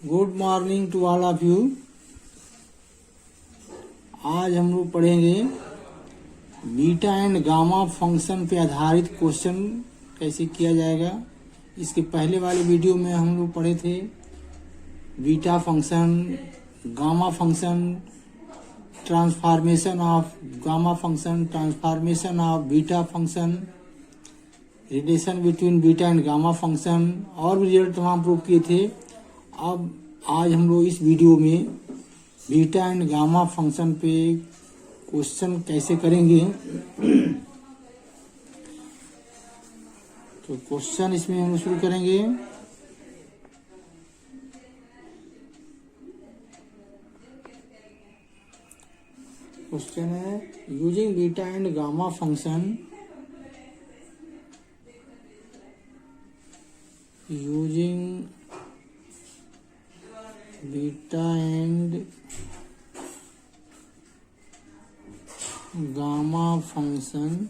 Good morning to all of you. आज हम लोग पढ़ेंगे बीटा एंड गामा फंक्शन पे आधारित क्वेश्चन कैसे किया जाएगा। इसके पहले वाले वीडियो में हम लोग पढ़े थे beta function, gamma function, transformation of gamma function, transformation of beta function, relation between beta and gamma function और भी रिजल्ट तमाम प्रूव किए थे। अब आज हम लोग इस वीडियो में बीटा एंड गामा फंक्शन पे क्वेश्चन कैसे करेंगे। तो क्वेश्चन इसमें हम शुरू करेंगे। क्वेश्चन है using beta and gamma function, using beta and gamma function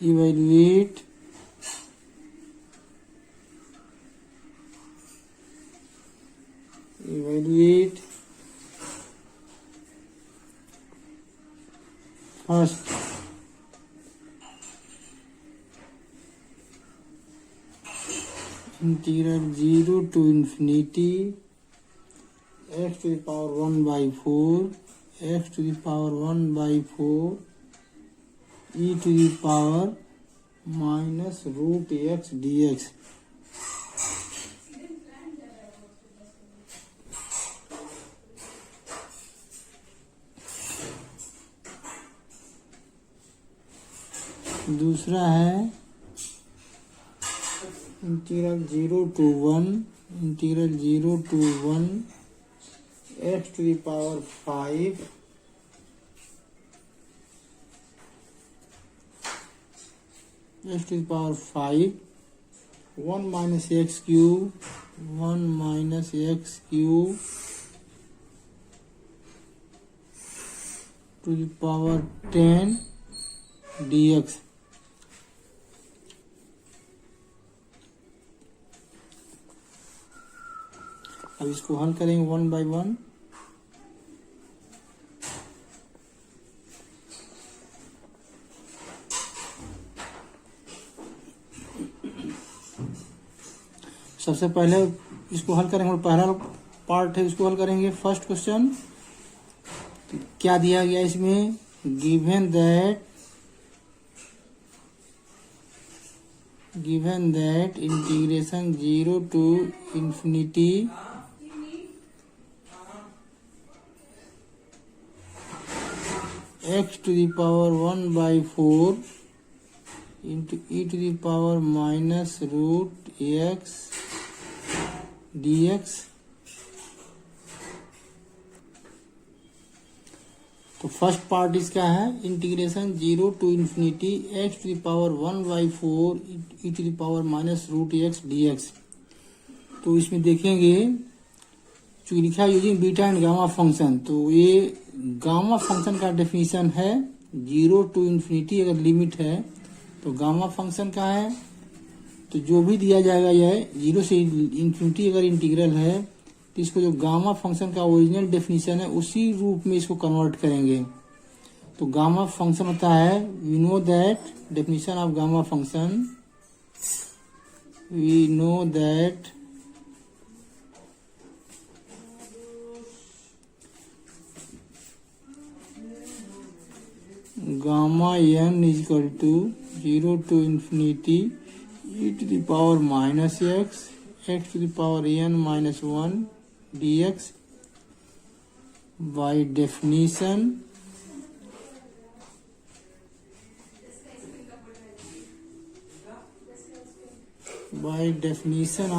evaluate first integral 0 to infinity x to the power 1 by 4 x to the power 1 by 4 e to the power minus root x dx। दूसरा है integral 0 to 1 x to the power 5 x to the power 5 1 minus x cube to the power 10 dx। अब इसको हल करेंगे one by one. सबसे पहले इसको हल करेंगे, पहला पार्ट है इसको हल करेंगे। फर्स्ट क्वेश्चन क्या दिया गया इसमें, given that integration 0 to infinity x to the power 1 by 4 into e to the power minus root x dx। तो फर्स्ट पार्ट इसका है integration 0 to infinity x to the power 1 by 4 e to the power minus root x dx। तो इसमें देखेंगे जो लिखा है using beta and gamma function, तो ये गामा फंक्शन का डेफिनेशन है 0 to infinity अगर लिमिट है तो गामा फंक्शन का है। तो जो भी दिया जाएगा यह 0 से इन्फिनिटी अगर इंटीग्रल है तो इसको जो गामा फंक्शन का ओरिजिनल डेफिनेशन है उसी रूप में इसको कन्वर्ट करेंगे। तो गामा फंक्शन होता है, we know that definition of gamma function, we know that gamma n is equal to 0 to infinity e to the power minus x to the power n minus 1 dx। by definition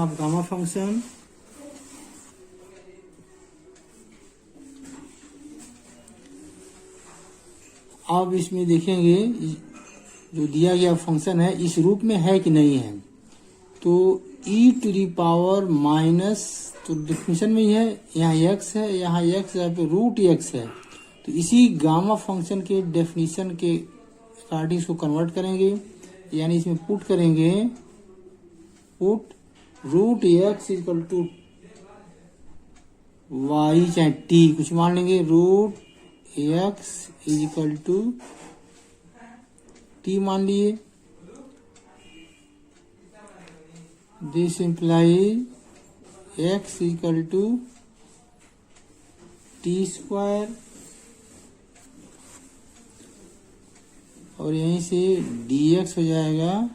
of gamma function अब इसमें देखेंगे जो दिया गया function है इस रूप में है कि नहीं है। तो e to the power minus, तो डेफिनेशन में ही है, यहाँ x है, यहाँ x है, पे रूट x है। तो इसी गामा फंक्शन के डेफिनेशन के स्टार्टिंग को कन्वर्ट करेंगे, यानी इसमें पुट करेंगे, put root x equal to y चाहे टी कुछ मान लेंगे, रूट एक्स इक्वल टू टी मान लिए। This implies x equal to t square, और यहीं से dx हो जाएगा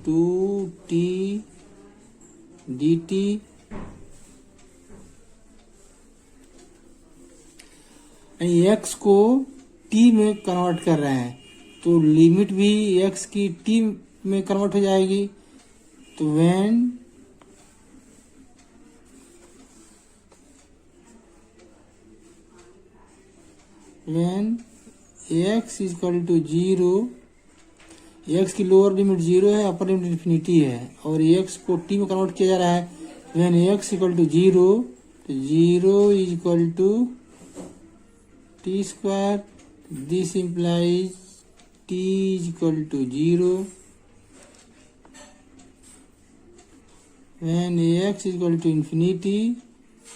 2t dt। x को t में कन्वर्ट कर रहे हैं तो लिमिट भी x की t में कन्वर्ट हो जाएगी। तो when x is equal to 0, x की लोअर लिमिट 0 है, अपर लिमिट इन्फिनिटी है, और x को t में कन्वर्ट किया जा रहा है। when x इक्वल टू 0, तो 0 is equal to t square, this implies t is equal to 0। when x is equal to infinity,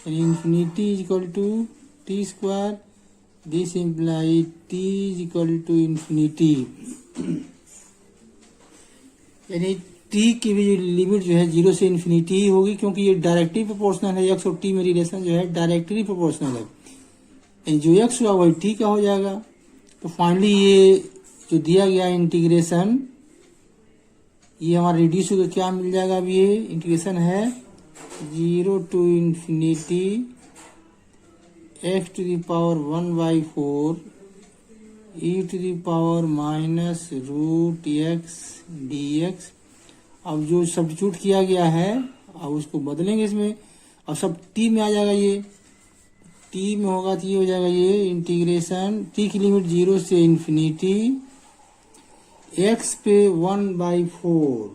infinity is equal to t square, this implies t is equal to infinity. यानी t की भी limit जो है 0 से infinity ही होगी, क्योंकि ये directly proportional है। x और t में रिलेशन जो है डायरेक्टली प्रोपोर्शनल है, यानी जो x हुआ वही t का हो जाएगा। तो फाइनली ये जो दिया गया इंटीग्रेशन, ये हमारा रिड्यूस होकर क्या मिल जाएगा। अब ये इंटीग्रेशन है 0 to infinity x to the power 1/4 e to the power minus root x dx। अब जो सब्स्टिट्यूट किया गया है, अब उसको बदलेंगे इसमें, अब सब t में आ जाएगा। ये t में होगा तो ये हो जाएगा, ये इंटीग्रेशन t की लिमिट 0 से इन्फिनिटी, x पे 1/4,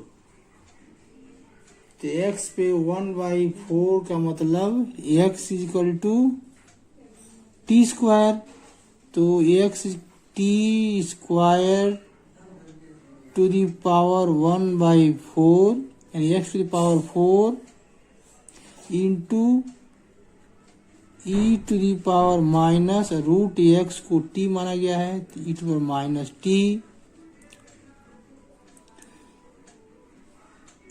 तो x पे 1/4 का मतलब x is equal to t square, तो x t square to the power 1/4, यानी x to the power 4 into e to the power minus root x को t माना गया है, तो e to power minus t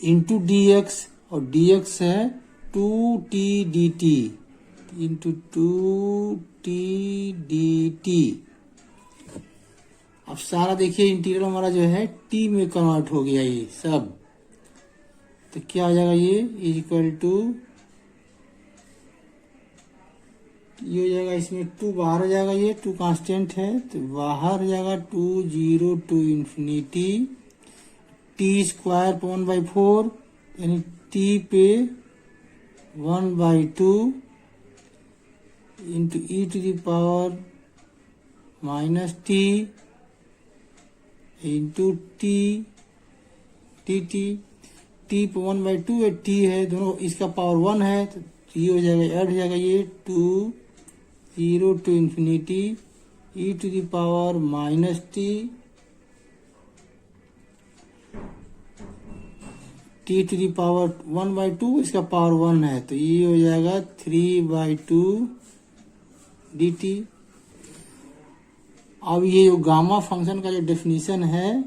into dx, और dx है 2t dt into 2t dt। अब सारा देखिए इंटीग्रल हमारा जो है t में कन्वर्ट हो गया ये सब, तो क्या हो जाएगा, ये इज इक्वल टू, ये हो जाएगा, इसमें 2 बाहर हो जाएगा, ये 2 कांस्टेंट है तो बाहर हो जाएगा 2 0 टू इन्फिनिटी टी स्क्वायर पे 1/4, यानी t पे 1/2 into e to the power minus t into t t t t पे 1/2 है, टी है, दोनों इसका पावर 1 है, तो ये हो जाएगा, ऐड हो जाएगा, ये 2 0 to infinity e to the power minus t t to the power 1/2, इसका पावर 1 है, तो ये हो जाएगा 3/2 dt। अब ये जो गामा फंक्शन का जो डेफिनेशन है,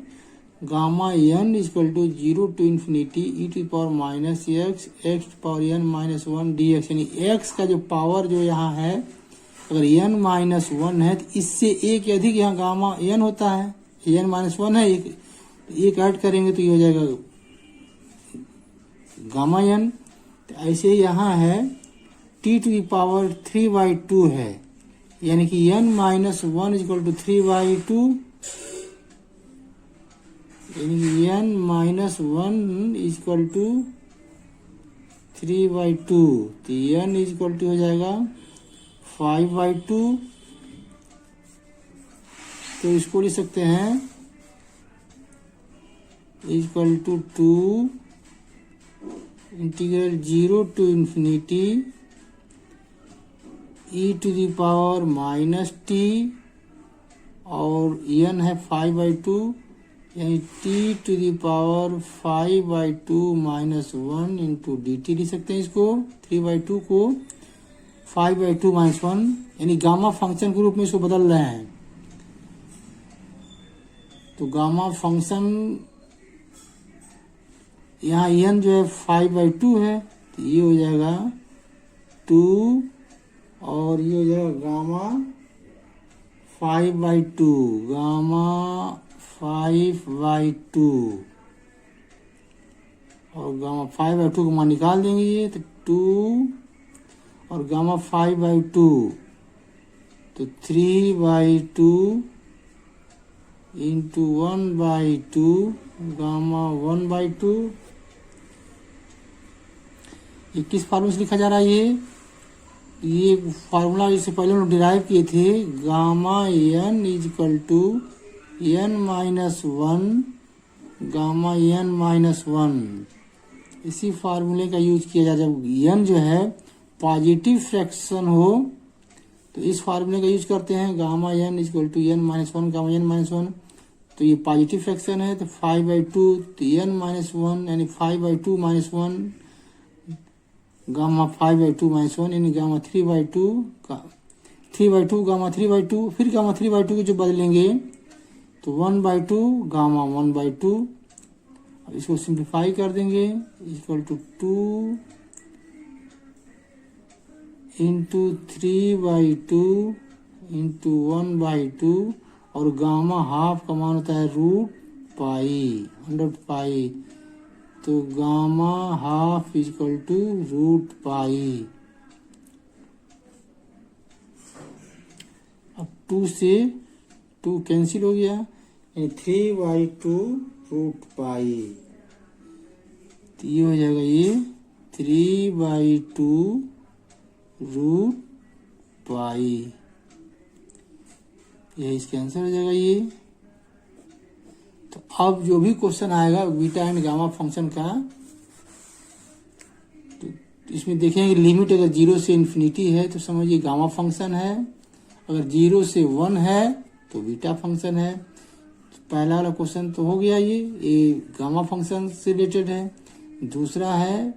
gamma n equal to 0 to infinity e to power minus x power n minus 1 dx, यानी x का जो पावर जो यहाँ है, अगर n माइनस 1 है तो इससे एक अधिक यहाँ गामा n होता है, n माइनस 1 है, एक ऐड करेंगे तो ये हो जाएगा गामा n। तो ऐसे यहाँ है t टू दी पावर 3/2 है, यानी कि n माइनस 1 इक्वल टू 3/2, यानी कि n माइनस 1 इक्वल टू 3/2, तो n इक्वल टू हो जाएगा 5/2। तो इसको लिख सकते हैं equal to 2 integral 0 to infinity e to the power minus t, और n है 5/2, यानी t to the power 5/2 minus 1 into d t लिख सकते हैं इसको। 3/2 को 5/2 माइनस 1 यानी गामा फंक्शन के रूप में इसको बदल रहे हैं। तो गामा फंक्शन यहाँ एन जो है 5/2 है, तो ये हो जाएगा 2 और ये हो जाएगा गामा 5/2, गामा 5/2 और गामा 5/2 को मान निकाल देंगे ये, तो 2 और गामा 5/2 तो 3/2 इंटू 1/2 गामा 1/2। ये किस फार्मूले से लिखा जा रहा है? ये फार्मूला इससे पहले हम डिराइव किए थे, gamma n is equal to n minus 1 gamma n minus 1। इसी फार्मूले का यूज किया जाए जब एन जो है पॉजिटिव फ्रैक्शन हो, तो इस फार्मूले का यूज करते हैं, gamma n is equal to n minus 1 gamma n minus 1। तो ये पॉजिटिव फ्रैक्शन है, तो 5/2 तो एन माइनस 1 यानी 5/2 माइनस 1 गामा 5/2 माइनस 1 यानी गामा 3/2 गामा 3/2, फिर गामा 3/2 को जो बदलेंगे तो 1/2 गामा 1/2। अब इसको सिंप्लीफाई कर देंगे, इक्वल टू 2 इंटू 3/2 इंटू 1/2 और गामा हाफ का मान होता है √π 100π, तो गामा हाफ इक्वल टू √π। अब 2 से 2 कैंसिल हो गया, 3/2 √π, तो ये हो जाएगा ये 3/2 √π, ये इसका आंसर हो जाएगा ये। तो अब जो भी क्वेश्चन आएगा बीटा एंड गामा फंक्शन का, तो इसमें देखेंगे लिमिट अगर 0 से इन्फिनिटी है तो समझिए गामा फंक्शन है, अगर 0 से 1 है तो बीटा फंक्शन है। तो पहला वाला क्वेश्चन तो हो गया, ये गामा फंक्शन से रिलेटेड है। दूसरा है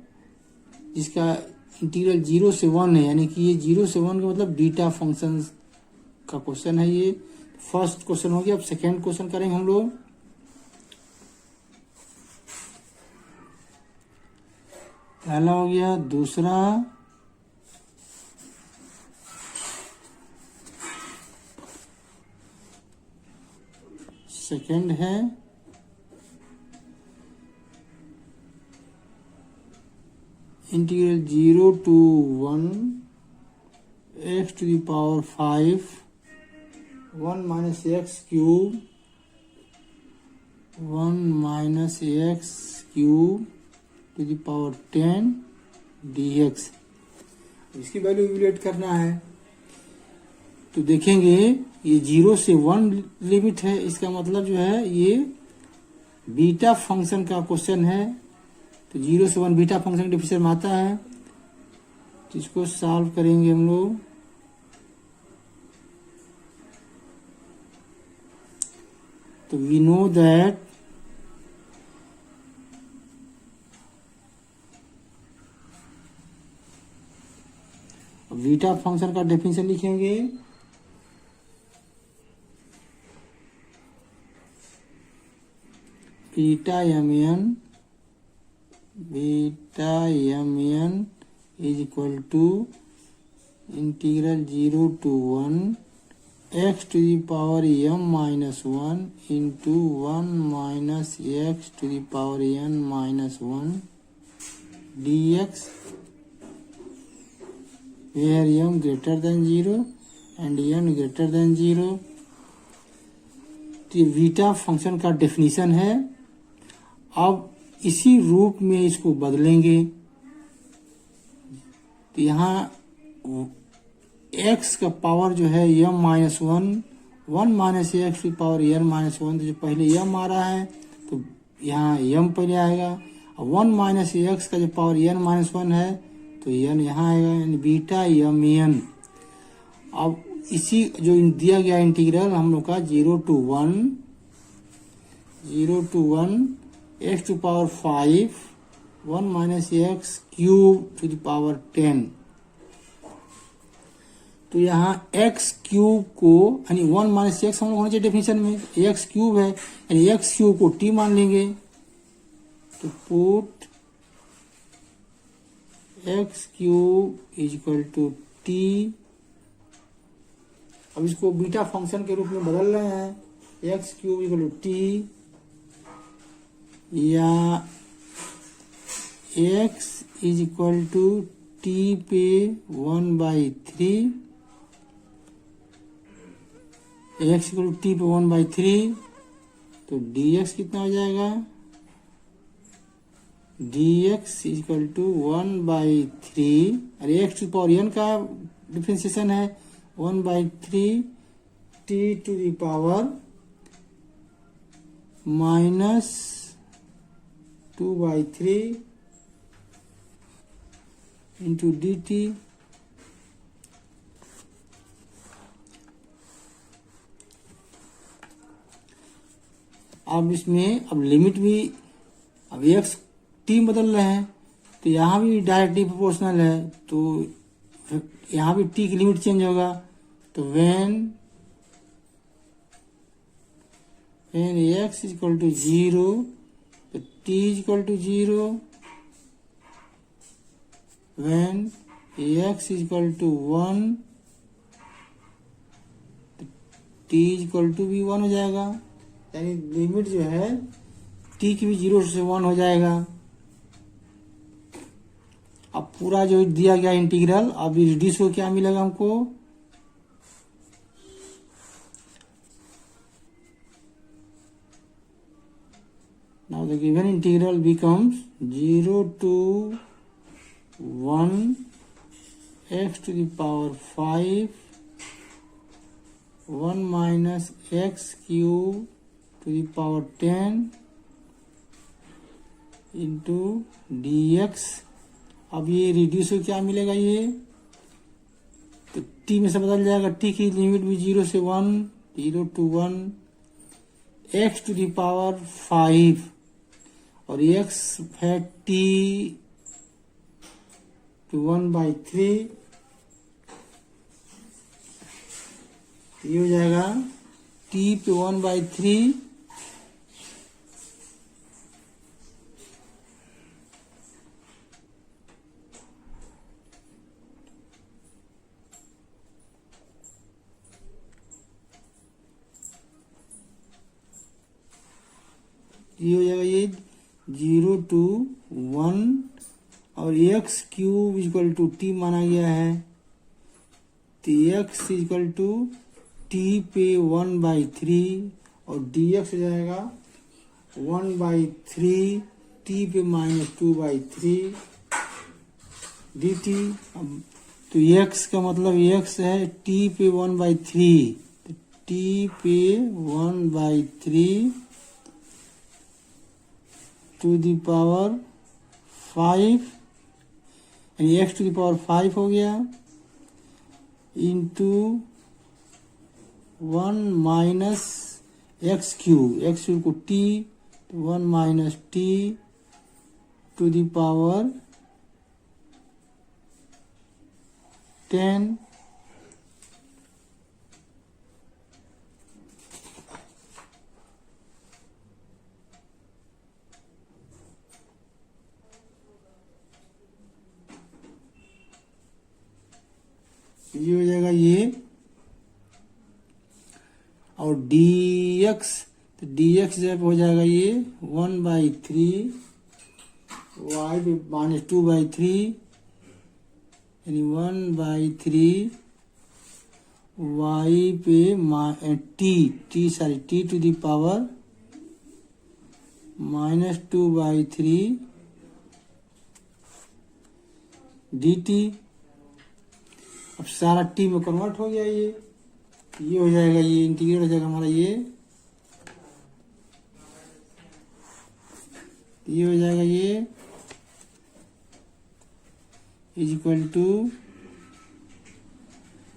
जिसका इंटीग्रल 0 से 1 है, यानी कि ये 0 से 1 का मतलब बीटा फंक्शन का क्वेश्चन है। ये फर्स्ट क्वेश्चन हो गया। अब सेकेंड क्वेश्चन करेंगे हम लोग। पहला हो गया, दूसरा सेकेंड है, integral 0 to 1 x to the power 5 1 minus x cube 1 minus x cube to the power 10 dx। इसकी वैल्यू इवैल्यूएट करना है, तो देखेंगे ये 0 से 1 लिमिट है, इसका मतलब जो है ये बीटा फंक्शन का क्वेश्चन है। तो 0 से 1 बीटा फंक्शन के डिफिनेशन में आता है, तो इसको सॉल्व करेंगे हम लोग। तो we know that beta function का डेफिनेशन लिखेंगे, beta m n is equal to integral 0 to 1 x to the power m minus 1 into 1 minus x to the power n minus 1 dx, where m greater than 0 and n greater than 0। तो ये beta function का definition है। अब इसी रूप में इसको बदलेंगे, तो यहाँ x का पावर जो है m माइनस 1 माइनस एक्स की पावर n माइनस 1, तो जो पहले m आ रहा है तो यहाँ m पहले आएगा, और 1 माइनस एक्स का जो पावर n माइनस 1 है तो n यहाँ आएगा, यानी बीटा m n। अब इसी जो दिया गया इंटीग्रल हम लोग का 0 to 1 0 to 1 x to power 5 1 minus x cube to the power 10। तो यहाँ x क्यूब को यानी 1 माइनस एक्स हम लोग होना चाहिए डेफिनेशन में, x क्यूब है यानी x क्यूब को t मान लेंगे। तो put x cube is equal to t। अब इसको बीटा फंक्शन के रूप में बदल रहे हैं, x cube equal to t या x is equal to t पे 1/3, x इक्वल टू t पे 1/3। तो dx कितना हो जाएगा, dx इक्वल टू 1/3, अरे x टू पावर n का डिफरेंशिएशन है 1/3 t to the power minus 2/3 into dt। अब इसमें अब लिमिट भी, अब x t बदल रहे हैं तो यहाँ भी डायरेक्टली प्रोपोर्शनल है, तो यहाँ भी t की लिमिट चेंज होगा। तो when x इक्वल टू 0 तो t equal to 0, when x equal to 1 तो t इक्वल टू भी 1 हो जाएगा, यानी लिमिट जो है t की भी 0 से 1 हो जाएगा। अब पूरा जो दिया गया इंटीग्रल अब रिड्यूस हो क्या मिलेगा हमको, now the given integral becomes 0 to 1 x to the power 5 1 minus x cube to the power 10 into dx। अब ये रिड्यूस हो क्या मिलेगा, ये तो t में से बदल जाएगा, t की लिमिट भी 0 से 1, 0 to 1 x to the power 5 और x है t to 1/3, ये हो जाएगा t पे 1/3 ये हो जाएगा ये 0 to 1 और x cube equal to t माना गया है, तो x इक्वल टू t पे 1/3 और dx हो जाएगा 1/3 t पे माइनस 2/3 dt। अब तो x का मतलब x है t पे 1/3, तो t पे 1/3 टू द पावर 5 यानी x टू द पावर 5 हो गया इंटू 1 माइनस एक्स क्यूब को t 1 minus t to the power 10 ये हो जाएगा ये, और dx तो dx जब हो जाएगा ये 1/3 y पे माइनस 2/3 यानी 1/3 y पे t to the power minus 2/3 dt। अब सारा t में कन्वर्ट हो गया, ये हो जाएगा, ये इंटीग्रेट हो जाएगा हमारा, ये हो जाएगा ये is equal to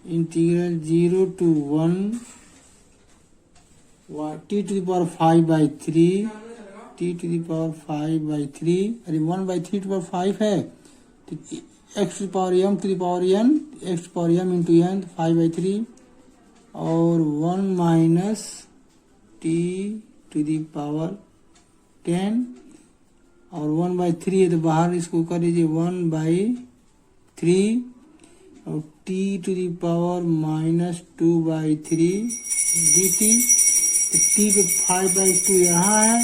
integral 0 to 1 t to the power 5/3, t to the power 5/3, अरे 1/3 टू पावर 5 है तो x to power m to the power n, x to power m into n 5/3 और 1 minus t to the power 10 और 1/3 है तो बाहर इसको कर लीजिए 1/3 और t to the power -2/3 dt। तो टी पे 5/2 यहाँ है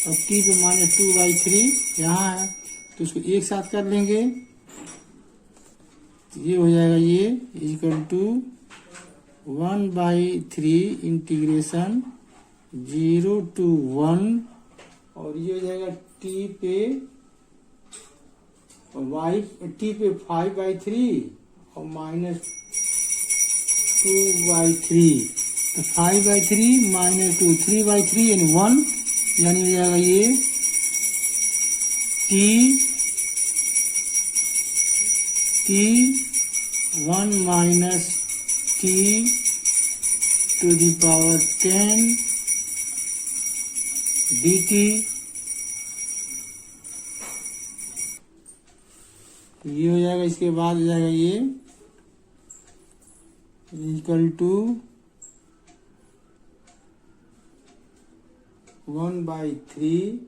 और टी पे -2/3 यहाँ है तो इसको एक साथ कर लेंगे तो ये हो जाएगा ये इक्वल टू 1/3 इंटीग्रेशन 0 to 1 और ये हो जाएगा टी पे टी पे 5/3 और -2/3 तो 5/3 -2 3/3 यानी 1 यानी हो जाएगा ये t 1 minus t to the power 10 dt। ये हो जाएगा, इसके बाद हो जाएगा ये equal to 1/3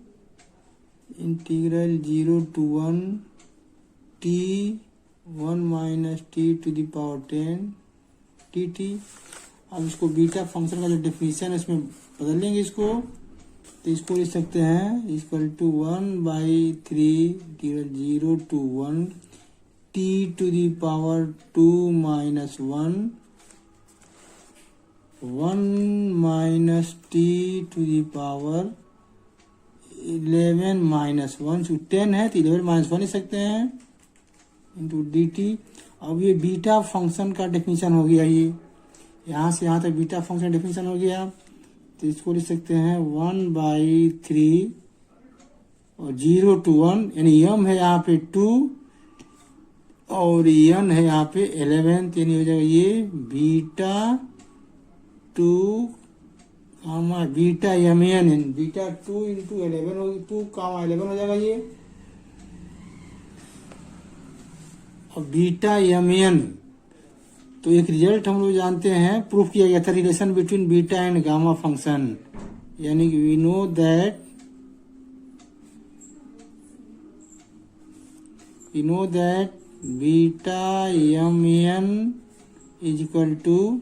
integral 0 to 1 t 1 minus t to the power 10 dt। अब इसको बीटा फंक्शन का जो डेफिनेशन है इसमें बदल लेंगे इसको, तो इसको लिख सकते हैं equal to 1/3 integral 0 to 1 t to the power 2 minus 1 1 minus t to the power 11 minus 1 तो 10 है तो 11 माइनस 1 लिख सकते हैं इंटू डी टी। अब ये बीटा फंक्शन का डेफिनेशन हो गया, ये यहाँ से यहाँ तक बीटा फंक्शन डेफिनेशन हो गया तो इसको लिख सकते हैं 1/3 और 0 to 1 यानी यम है यहाँ पे 2 और यन है यहाँ पे 11 यानी हो जाएगा ये beta 2 comma beta m n beta 2 into 11 होगी 2 कामा 11 हो जाएगा ये और बीटा यम एन। तो एक रिजल्ट हम लोग जानते हैं, प्रूफ किया गया था relation between beta and gamma function, यानी कि we know that beta m n is equal to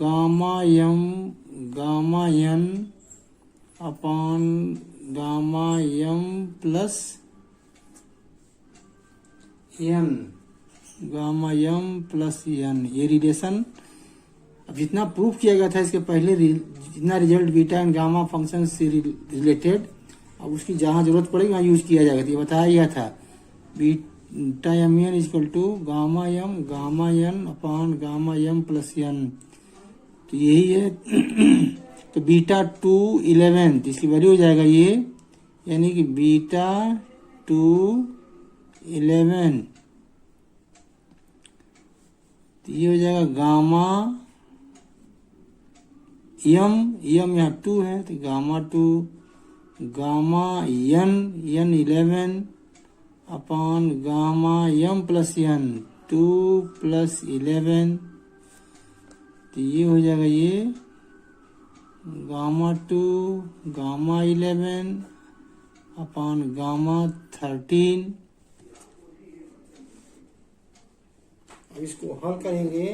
gamma n upon gamma m plus n gamma m plus n. ये रिलेशन अब जितना प्रूफ किया गया था इसके पहले जितना result beta and gamma function से रिलेटेड, अब उसकी जहाँ जरूरत पड़ेगी वहाँ यूज किया जाएगा। ये बताया गया था beta m n equal to gamma n upon gamma m plus n, तो यही है। तो बीटा 2 11 इसकी वैल्यू हो जाएगा ये, यानी कि बीटा 2 11 तो ये हो जाएगा गामा यम यहाँ 2 है तो गामा 2 गामा यन 11 अपॉन गामा यम प्लस यन 2 + 11 तो ये हो जाएगा ये गामा 2 गामा 11 अपॉन गामा 13। अब इसको हल करेंगे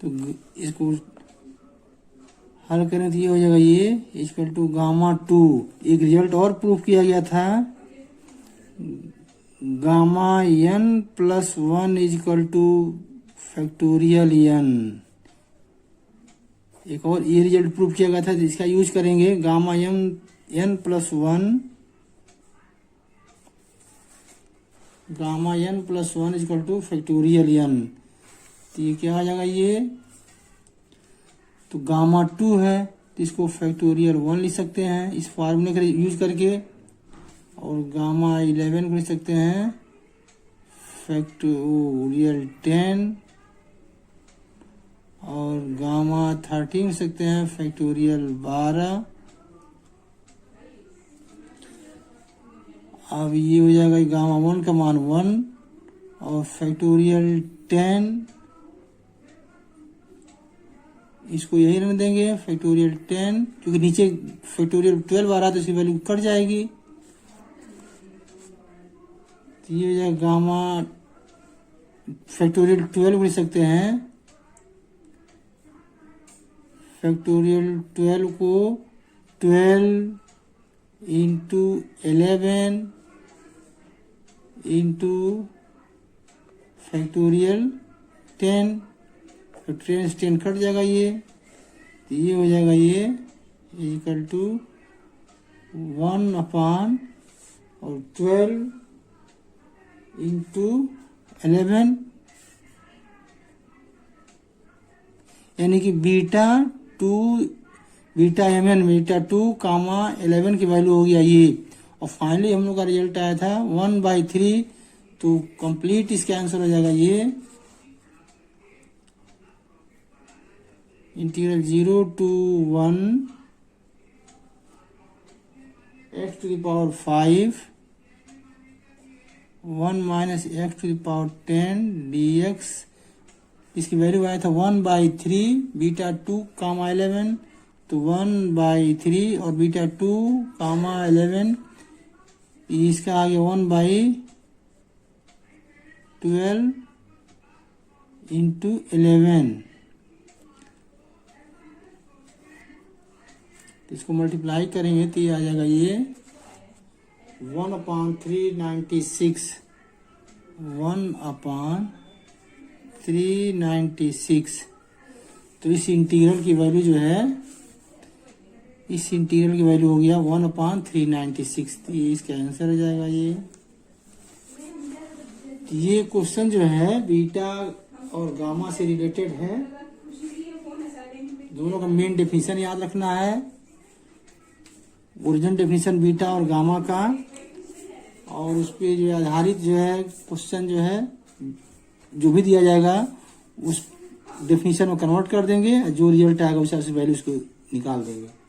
तो इसको हल करें तो ये हो जाएगा ये इक्वल टू गामा 2। एक रिजल्ट और प्रूफ किया गया था, gamma n + 1 equal two factorial n। एक और ये रिजल्ट प्रूफ किया गया था जिसका यूज करेंगे, gamma n + 1 equal two factorial n। तो ये क्या आ जाएगा ये, तो गामा 2 है तो इसको फैक्टोरियल 1 लिख सकते हैं इस फार्मूले का यूज करके, और गामा 11 को लिख सकते हैं फैक्टोरियल 10 और गामा 13 लिख सकते हैं फैक्टोरियल 12। अब ये हो जाएगा गामा 1 का मान 1 और फैक्टोरियल 10 इसको यही रहने देंगे फैक्टोरियल 10, क्योंकि नीचे फैक्टोरियल 12 आ रहा है तो इसकी वैल्यू कट जाएगी। तो ये हो जाएगा गामा फैक्टोरियल 12 लिख सकते हैं फैक्टोरियल 12 को 12 इंटू 11 इंटू फैक्टोरियल 10, तो 10 कट जाएगा ये, तो ये हो जाएगा ये इक्वल टू 1 अपान और 12 इंटू 11, यानी कि बीटा बीटा 2 कामा 11 की वैल्यू हो गया ये। और फाइनली हम लोग का रिजल्ट आया था 1/3, तो कंप्लीट इसका आंसर हो जाएगा ये integral 0 to 1 x to the power 5 1 minus x to the power 10 dx। इसकी वैल्यू आया था 1/3 बीटा 2 कामा 11, तो 1/3 और बीटा 2 कामा 11 इसका आ गया 1/12 इंटू 11। इसको मल्टीप्लाई करेंगे तो ये आ जाएगा ये 1/396 1/396। तो इस इंटीग्रल की वैल्यू जो है इस इंटीग्रल की वैल्यू हो गया 1/396, तो ये इसका आंसर हो जाएगा ये। तो ये क्वेश्चन जो है बीटा और गामा से रिलेटेड है, दोनों का मेन डेफिनेशन याद रखना है, ओरिजिनल डेफिनेशन बीटा और गामा का, और उस पर जो आधारित जो है क्वेश्चन जो है जो भी दिया जाएगा उस डेफिनेशन में कन्वर्ट कर देंगे, जो रिजल्ट आएगा उस हिसाब से वैल्यू उसको निकाल देंगे।